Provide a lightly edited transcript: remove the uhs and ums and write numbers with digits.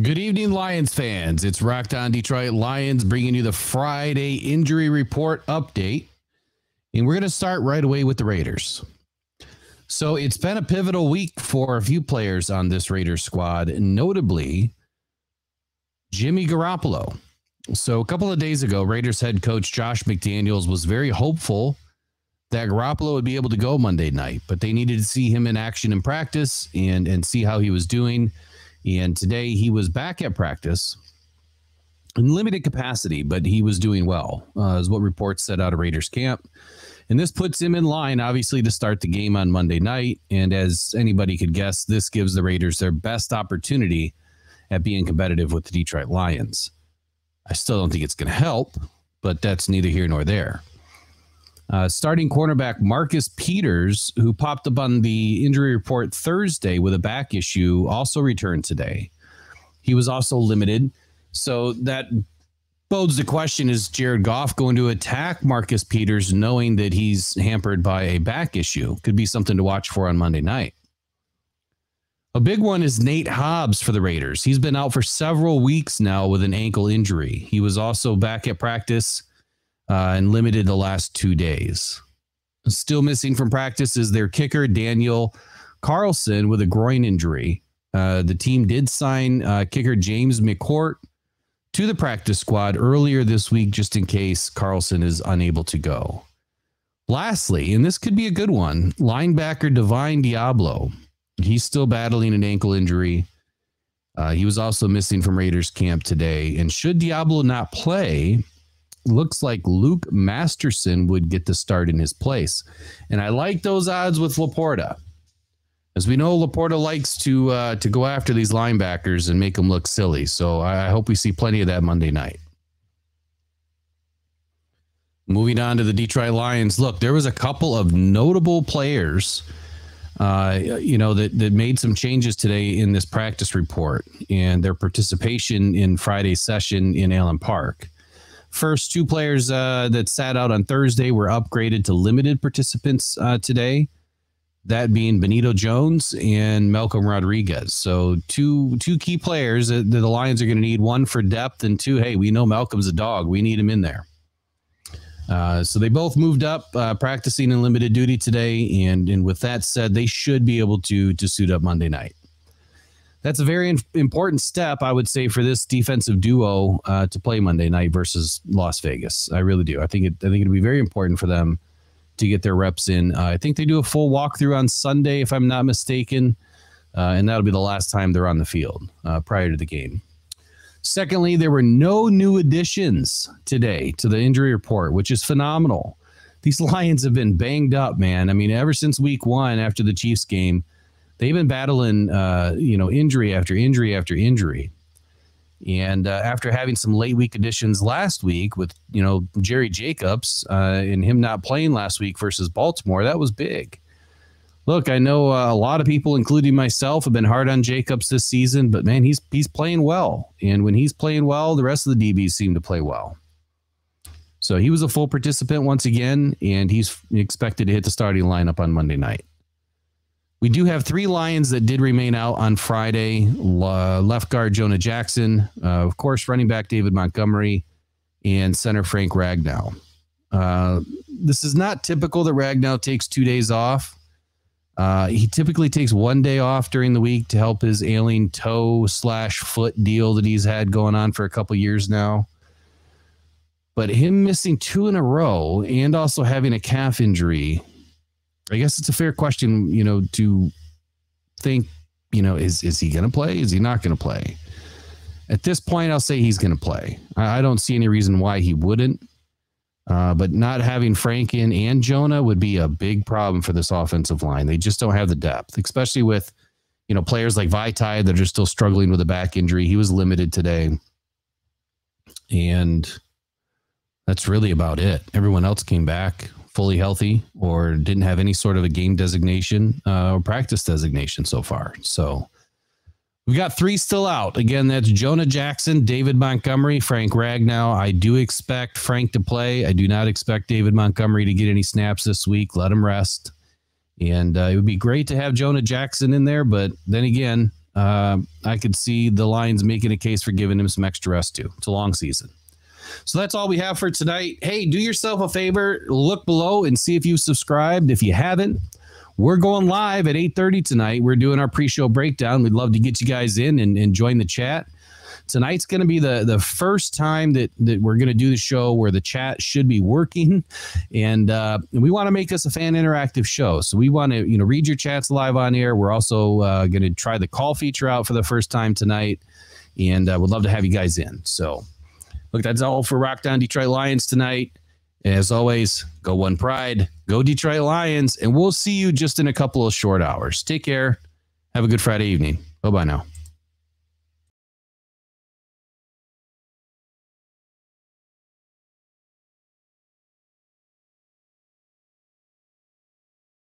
Good evening, Lions fans. It's Rocked On Detroit Lions bringing you the Friday injury report update. And we're going to start right away with the Raiders. So it's been a pivotal week for a few players on this Raiders squad, notably Jimmy Garoppolo. So a couple of days ago, Raiders head coach Josh McDaniels was very hopeful that Garoppolo would be able to go Monday night, but they needed to see him in action in practice and see how he was doing. And today he was back at practice in limited capacity, but he was doing well, is what reports said out of Raiders camp. And this puts him in line, obviously, to start the game on Monday night. And as anybody could guess, this gives the Raiders their best opportunity at being competitive with the Detroit Lions. I still don't think it's going to help, but that's neither here nor there. Starting cornerback Marcus Peters, who popped up on the injury report Thursday with a back issue, also returned today. He was also limited. So that bodes the question, is Jared Goff going to attack Marcus Peters knowing that he's hampered by a back issue? Could be something to watch for on Monday night. A big one is Nate Hobbs for the Raiders. He's been out for several weeks now with an ankle injury. He was also back at practice and limited the last 2 days. Still missing from practice is their kicker, Daniel Carlson, with a groin injury. The team did sign kicker James McCourt to the practice squad earlier this week, just in case Carlson is unable to go. Lastly, and this could be a good one, linebacker Divine Diablo. He's still battling an ankle injury. He was also missing from Raiders camp today. And should Diablo not play, looks like Luke Masterson would get the start in his place. And I like those odds with Laporta. As we know, Laporta likes to go after these linebackers and make them look silly. So I hope we see plenty of that Monday night. Moving on to the Detroit Lions. Look, there was a couple of notable players that made some changes today in this practice report and their participation in Friday's session in Allen Park. First, two players that sat out on Thursday were upgraded to limited participants today, that being Benito Jones and Malcolm Rodriguez. So two key players that the Lions are going to need, one for depth and two, hey, we know Malcolm's a dog. We need him in there. So they both moved up, practicing in limited duty today. And with that said, they should be able to suit up Monday night. That's a very important step, I would say, for this defensive duo to play Monday night versus Las Vegas. I really do. I think it'll be very important for them to get their reps in. I think they do a full walkthrough on Sunday, if I'm not mistaken, and that'll be the last time they're on the field prior to the game. Secondly, there were no new additions today to the injury report, which is phenomenal. These Lions have been banged up, man. I mean, ever since week one after the Chiefs game, they've been battling, injury after injury after injury. And after having some late week additions last week with, Jerry Jacobs and him not playing last week versus Baltimore, that was big. Look, I know a lot of people, including myself, have been hard on Jacobs this season, but man, he's playing well. And when he's playing well, the rest of the DBs seem to play well. So he was a full participant once again, and he's expected to hit the starting lineup on Monday night. We do have three Lions that did remain out on Friday. Left guard Jonah Jackson, of course, running back David Montgomery, and center Frank Ragnow. This is not typical that Ragnow takes 2 days off. He typically takes 1 day off during the week to help his ailing toe/foot deal that he's had going on for a couple years now. But him missing 2 in a row and also having a calf injury, I guess it's a fair question, to think, is he going to play? Is he not going to play? At this point, I'll say he's going to play. I don't see any reason why he wouldn't. But not having Frank in and Jonah would be a big problem for this offensive line. They just don't have the depth, especially with, players like Vaitai that are still struggling with a back injury. He was limited today. And that's really about it. Everyone else came back fully healthy or didn't have any sort of a game designation or practice designation so far. So we've got 3 still out. Again, that's Jonah Jackson, David Montgomery, Frank Ragnow. I do expect Frank to play. I do not expect David Montgomery to get any snaps this week. Let him rest. And it would be great to have Jonah Jackson in there. But then again, I could see the Lions making a case for giving him some extra rest too. It's a long season. So that's all we have for tonight. Hey, do yourself a favor, look below and see if you've subscribed. If you haven't, we're going live at 8:30 tonight. We're doing our pre-show breakdown. We'd love to get you guys in and join the chat. Tonight's going to be the first time that we're going to do the show where the chat should be working, and we want to make this a fan interactive show. So we want to read your chats live on air. We're also going to try the call feature out for the first time tonight, and would love to have you guys in. So look, that's all for Rock Down Detroit Lions tonight. As always, go One Pride, go Detroit Lions, and we'll see you just in a couple of short hours. Take care. Have a good Friday evening. Bye-bye now.